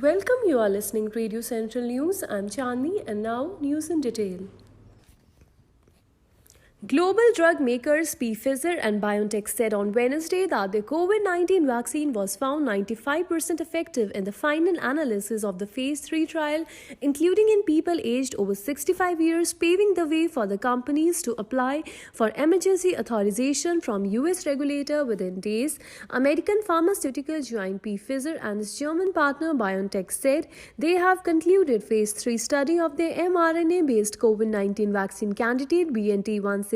Welcome, you are listening to Radio Central News. I'm Chandni, and now news in detail. Global drug makers Pfizer and BioNTech said on Wednesday that the COVID-19 vaccine was found 95% effective in the final analysis of the phase 3 trial, including in people aged over 65 years, paving the way for the companies to apply for emergency authorization from US regulator within days. American pharmaceutical giant Pfizer and its German partner BioNTech said they have concluded phase 3 study of their mRNA-based COVID-19 vaccine candidate BNT162b2,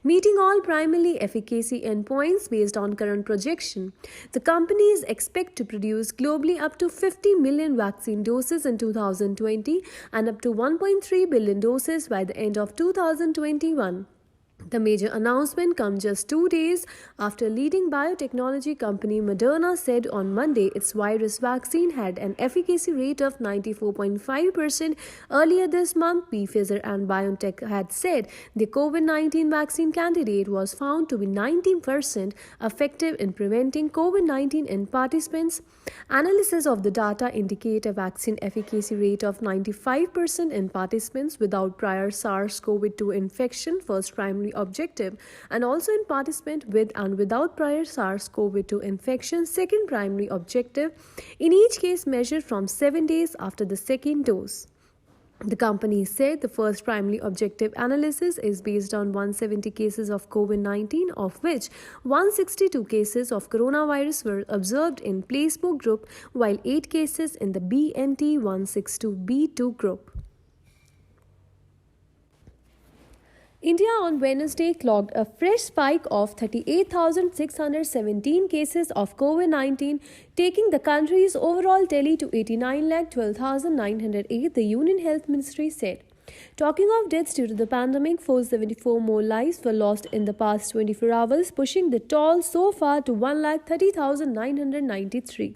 meeting all primary efficacy endpoints based on current projection. The companies expect to produce globally up to 50 million vaccine doses in 2020 and up to 1.3 billion doses by the end of 2021. The major announcement comes just 2 days after leading biotechnology company Moderna said on Monday its virus vaccine had an efficacy rate of 94.5%. Earlier this month, Pfizer and BioNTech had said the COVID-19 vaccine candidate was found to be 90% effective in preventing COVID-19 in participants. Analysis of the data indicate a vaccine efficacy rate of 95% in participants without prior SARS-CoV-2 infection, first primary objective, and also in participant with and without prior SARS-CoV-2 infection, second primary objective, in each case measured from 7 days after the second dose. The company said the first primary objective analysis is based on 170 cases of COVID-19, of which 162 cases of coronavirus were observed in placebo group, while 8 cases in the BNT162b2 group. India on Wednesday clocked a fresh spike of 38,617 cases of COVID-19, taking the country's overall tally to 89,12,908, the Union Health Ministry said. Talking of deaths due to the pandemic, 474 more lives were lost in the past 24 hours, pushing the toll so far to 1,30,993.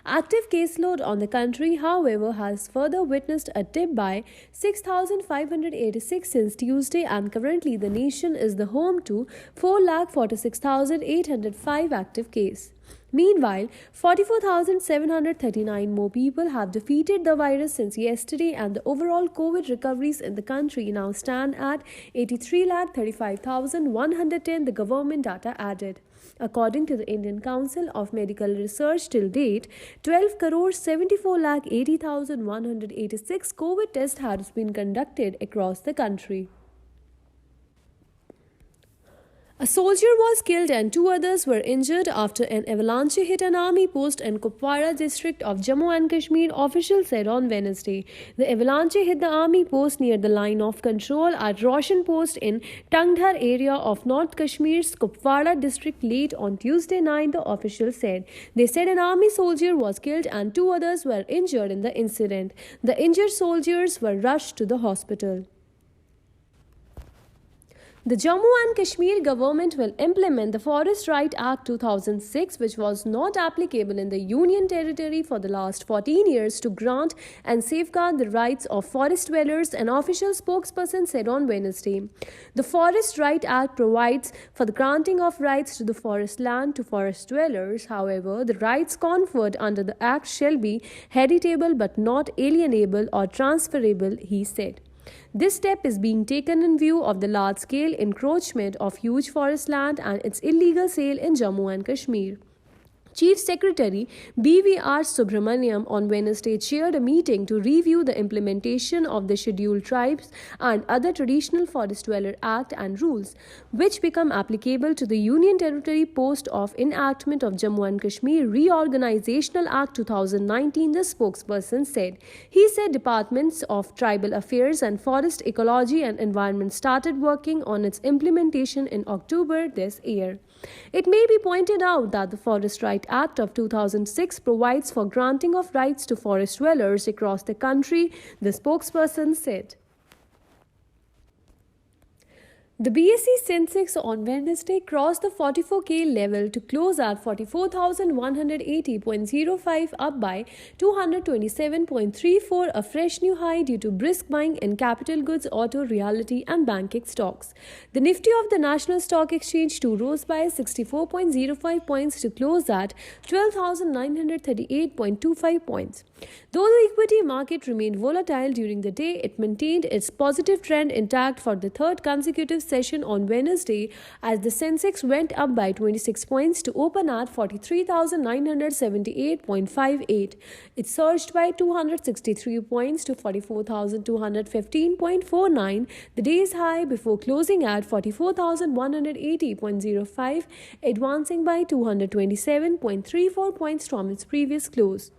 Active caseload on the country, however, has further witnessed a dip by 6,586 since Tuesday, and currently the nation is the home to 4,46,805 active cases. Meanwhile, 44,739 more people have defeated the virus since yesterday, and the overall COVID recoveries in the country now stand at 83,35,110, the government data added. According to the Indian Council of Medical Research, till date, 12,74,80,186 COVID tests have been conducted across the country. A soldier was killed and 2 others were injured after an avalanche hit an army post in Kupwara district of Jammu and Kashmir, officials said on Wednesday. The avalanche hit the army post near the line of control at Roshan Post in Tangdhar area of North Kashmir's Kupwara district late on Tuesday night, the officials said. They said an army soldier was killed and 2 others were injured in the incident. The injured soldiers were rushed to the hospital. The Jammu and Kashmir government will implement the Forest Right Act 2006, which was not applicable in the Union Territory for the last 14 years, to grant and safeguard the rights of forest dwellers, an official spokesperson said on Wednesday. The Forest Right Act provides for the granting of rights to the forest land to forest dwellers. However, the rights conferred under the Act shall be heritable but not alienable or transferable, he said. This step is being taken in view of the large-scale encroachment of huge forest land and its illegal sale in Jammu and Kashmir. Chief Secretary BVR Subramaniam on Wednesday chaired a meeting to review the implementation of the Scheduled Tribes and other Traditional Forest Dweller Act and rules, which become applicable to the Union Territory post of enactment of Jammu and Kashmir Reorganizational Act 2019, the spokesperson said. He said Departments of Tribal Affairs and Forest Ecology and Environment started working on its implementation in October this year. It may be pointed out that the Forest Right Act of 2006 provides for granting of rights to forest dwellers across the country, the spokesperson said. The BSE Sensex on Wednesday crossed the 44K level to close at 44,180.05, up by 227.34, a fresh new high due to brisk buying in capital goods, auto, realty, and banking stocks. The Nifty of the National Stock Exchange too rose by 64.05 points to close at 12,938.25 points. Though the equity market remained volatile during the day, it maintained its positive trend intact for the third consecutive session on Wednesday as the Sensex went up by 26 points to open at 43,978.58. It surged by 263 points to 44,215.49, the day's high, before closing at 44,180.05, advancing by 227.34 points from its previous close.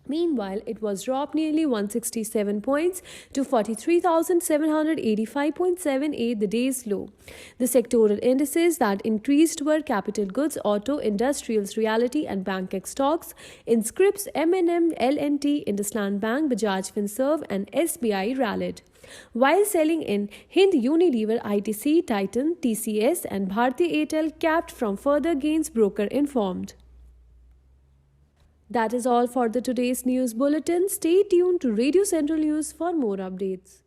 Meanwhile, it was dropped nearly 167 points to 43,785.78, the day's low. The sectoral indices that increased were capital goods, auto, industrials, realty, and banking stocks. In Scripps, M&M, L&T, IndusInd Bank, Bajaj Finserv, and SBI rallied, while selling in Hind, Unilever, ITC, Titan, TCS, and Bharti Airtel capped from further gains, broker informed. That is all for the today's news bulletin. Stay tuned to Radio Central News for more updates.